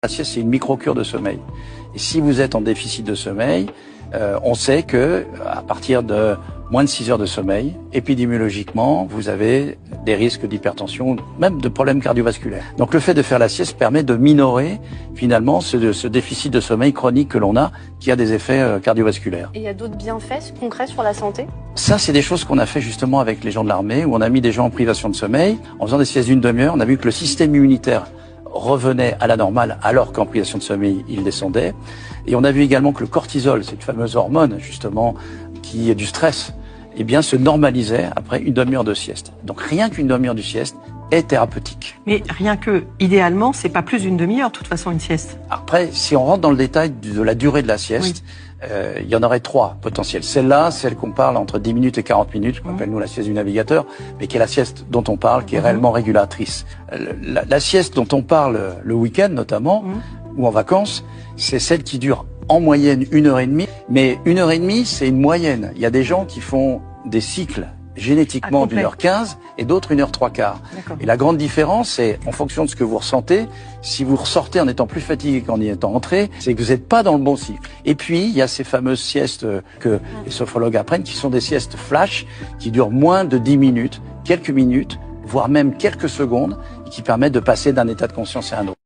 La sieste, c'est une micro-cure de sommeil. Et si vous êtes en déficit de sommeil, on sait que à partir de moins de 6 heures de sommeil, épidémiologiquement, vous avez des risques d'hypertension, même de problèmes cardiovasculaires. Donc le fait de faire la sieste permet de minorer finalement ce déficit de sommeil chronique que l'on a, qui a des effets cardiovasculaires. Et il y a d'autres bienfaits concrets sur la santé? Ça, c'est des choses qu'on a fait justement avec les gens de l'armée, où on a mis des gens en privation de sommeil. En faisant des siestes d'une demi-heure, on a vu que le système immunitaire revenait à la normale alors qu'en privation de sommeil, il descendait. Et on a vu également que le cortisol, cette fameuse hormone justement qui est du stress, eh bien se normalisait après une demi-heure de sieste. Donc rien qu'une demi-heure de sieste est thérapeutique. Mais rien que, idéalement, c'est pas plus d'une demi-heure, de toute façon, une sieste. Après, si on rentre dans le détail de la durée de la sieste, il y en aurait 3 potentielles. Celle-là, celle qu'on parle entre 10 minutes et 40 minutes, qu'on appelle nous la sieste du navigateur, mais qui est la sieste dont on parle, qui est réellement régulatrice. La sieste dont on parle le week-end notamment, ou en vacances, c'est celle qui dure en moyenne 1h30, mais 1h30, c'est une moyenne. Il y a des gens qui font des cycles génétiquement d'1h15 et d'autres 1h15. Et la grande différence, c'est en fonction de ce que vous ressentez, si vous ressortez en étant plus fatigué qu'en y étant entré, c'est que vous n'êtes pas dans le bon cycle. Et puis, il y a ces fameuses siestes que les sophrologues apprennent, qui sont des siestes flash, qui durent moins de 10 minutes, quelques minutes, voire même quelques secondes, et qui permettent de passer d'un état de conscience à un autre.